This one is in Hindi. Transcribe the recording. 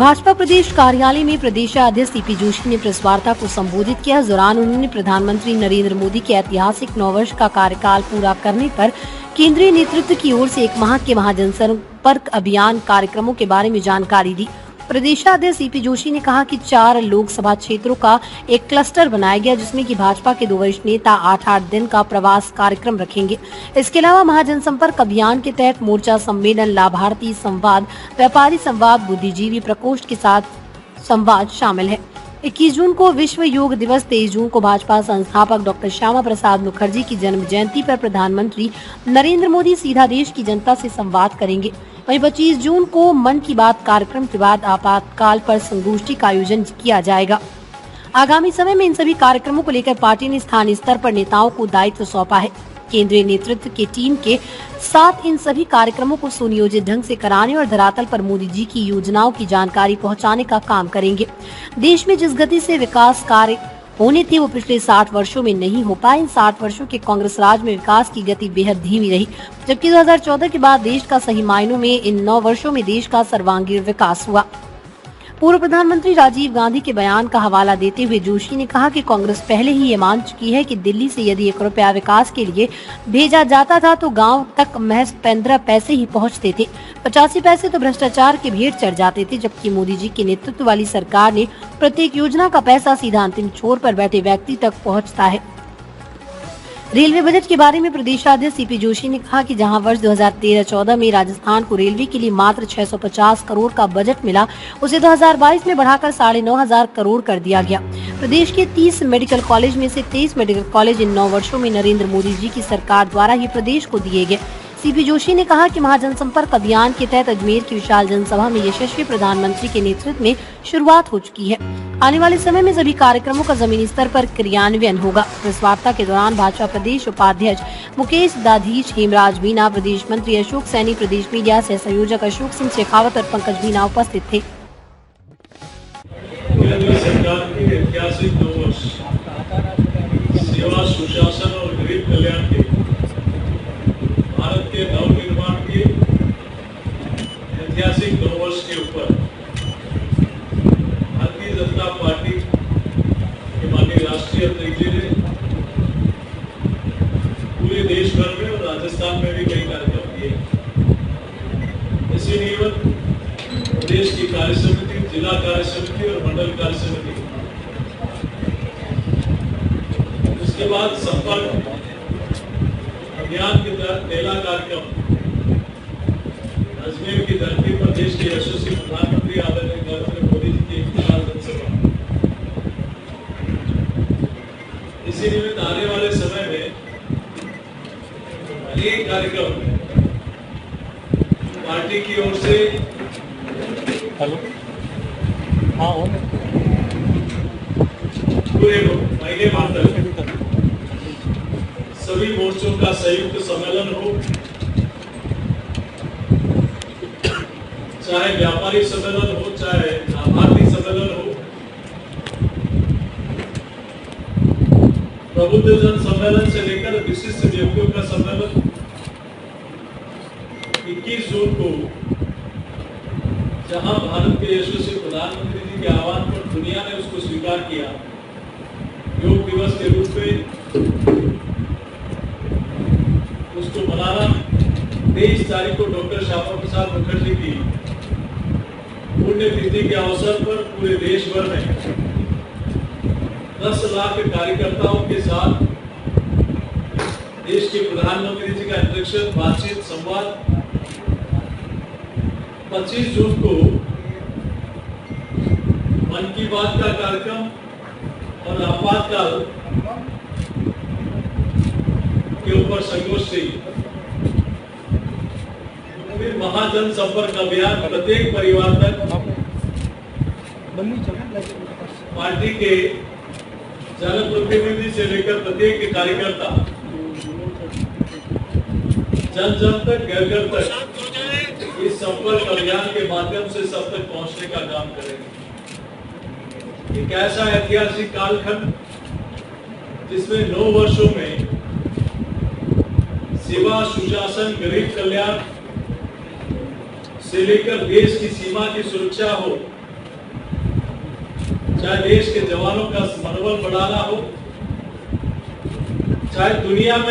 भाजपा प्रदेश कार्यालय में प्रदेशाध्यक्ष सीपी जोशी ने प्रेस वार्ता को संबोधित किया। इस दौरान उन्होंने प्रधानमंत्री नरेंद्र मोदी के ऐतिहासिक 9 वर्ष का कार्यकाल पूरा करने पर केंद्रीय नेतृत्व की ओर से 1 माह के महाजनसंपर्क अभियान कार्यक्रमों के बारे में जानकारी दी। प्रदेशाध्यक्ष सीपी जोशी ने कहा कि 4 लोकसभा क्षेत्रों का एक क्लस्टर बनाया गया, जिसमें कि भाजपा के 2 वरिष्ठ नेता 8-8 दिन का प्रवास कार्यक्रम रखेंगे। इसके अलावा महाजनसंपर्क अभियान के तहत मोर्चा सम्मेलन, लाभार्थी संवाद, व्यापारी संवाद, बुद्धिजीवी प्रकोष्ठ के साथ संवाद शामिल है। 21 जून को विश्व योग दिवस, 23 जून को भाजपा संस्थापक डॉक्टर श्यामा प्रसाद मुखर्जी की जन्म जयंती पर प्रधानमंत्री नरेंद्र मोदी सीधा देश की जनता से संवाद करेंगे। वहीं 25 जून को मन की बात कार्यक्रम के बाद आपातकाल पर संगोष्ठी का आयोजन किया जाएगा। आगामी समय में इन सभी कार्यक्रमों को लेकर पार्टी ने स्थानीय स्तर पर नेताओं को दायित्व सौंपा है। केंद्रीय नेतृत्व की टीम के साथ इन सभी कार्यक्रमों को सुनियोजित ढंग से कराने और धरातल पर मोदी जी की योजनाओं की जानकारी पहुंचाने का काम करेंगे। देश में जिस गति से विकास कार्य होने थे वो पिछले 60 वर्षों में नहीं हो पाए। इन 60 वर्षों के कांग्रेस राज में विकास की गति बेहद धीमी रही, जबकि 2014 के बाद देश का सही मायनों में इन 9 वर्षों में देश का सर्वांगीण विकास हुआ। पूर्व प्रधानमंत्री राजीव गांधी के बयान का हवाला देते हुए जोशी ने कहा कि कांग्रेस पहले ही ये मान चुकी है कि दिल्ली से यदि 1 रुपया विकास के लिए भेजा जाता था तो गांव तक महज 15 पैसे ही पहुंचते थे। 85 पैसे तो भ्रष्टाचार के भेंट चढ़ जाते थे, जबकि मोदी जी के नेतृत्व वाली सरकार ने प्रत्येक योजना का पैसा सीधा अंतिम छोर पर बैठे व्यक्ति तक पहुँचता है। रेलवे बजट के बारे में प्रदेशाध्यक्ष सीपी जोशी ने कहा कि जहां वर्ष 2013-14 में राजस्थान को रेलवे के लिए मात्र 650 करोड़ का बजट मिला, उसे 2022 में बढ़ाकर 9,500 करोड़ कर दिया गया। प्रदेश के 30 मेडिकल कॉलेज में से 23 मेडिकल कॉलेज इन 9 वर्षों में नरेंद्र मोदी जी की सरकार द्वारा ही प्रदेश को दिए गए। सीपी जोशी ने कहा कि महाजनसंपर्क अभियान के तहत अजमेर की विशाल जनसभा में यशस्वी प्रधानमंत्री के नेतृत्व में शुरुआत हो चुकी है। आने वाले समय में सभी कार्यक्रमों का जमीनी स्तर पर क्रियान्वयन होगा। प्रेस वार्ता के दौरान भाजपा प्रदेश उपाध्यक्ष मुकेश दाधीच, हेमराज मीणा, प्रदेश मंत्री अशोक सैनी, प्रदेश मीडिया सह संयोजक अशोक सिंह शेखावत और पंकज मीणा उपस्थित थे। सेवा, सुशासन और गरीब कल्याण के भारत के नवनिर्माण के ऐतिहासिक 9 वर्ष के ऊपर भारतीय जनता पार्टी के माननीय राष्ट्रीय अध्यक्ष जी ने पूरे देश भर में और राजस्थान में भी कई कार्यक्रम किए। इसी नियमित प्रदेश की कार्य समिति, जिला कार्य समिति और मंडल कार्य समिति, उसके बाद संपर्क अभियान के तहत पहला कार्यक्रम अजमेर की धरती पर देश के यशस्वी प्रधानमंत्री आदरणीय नरेंद्र मोदी जी की विशाल जनसभा। इसी निमित्त आने वाले समय में अनेक कार्यक्रम पार्टी की ओर से पूरे महीने भर तक सभी मोर्चों का संयुक्त सम्मेलन हो, चाहे व्यापारी सम्मेलन हो, चाहे लाभार्थी सम्मेलन हो, प्रबुद्धजन सम्मेलन से लेकर विशिष्ट व्यक्तियों का सम्मेलन। 21 जून को जहां भारत के यशस्वी प्रधानमंत्री जी के आह्वान पर दुनिया ने उसको स्वीकार किया योग दिवस के रूप में, उसको मनाना 23 तारीख को डॉक्टर श्यामा प्रसाद मुखर्जी की पुण्यतिथि के अवसर पर पूरे देश भर में 10 लाख कार्यकर्ताओं के साथ देश के प्रधानमंत्री जी का इंटरेक्शन, बातचीत, संवाद। 25 जून को मन की बात का कार्यक्रम और आपातकाल के ऊपर संगोष्ठी, फिर महाजन संपर्क अभियान प्रत्येक परिवार तक, पार्टी के जनप्रतिनिधि से लेकर प्रत्येक कार्यकर्ता, जन जन तक, घर घर तक इस संपर्क अभियान के माध्यम से सब तक पहुंचने का काम करेंगे। एक ऐसा ऐतिहासिक कालखंड जिसमें 9 वर्षों में सेवा, सुशासन, गरीब कल्याण से लेकर देश की सीमा की सुरक्षा हो, चाहे देश के जवानों का मनोबल बढ़ाना हो, चाहे दुनिया में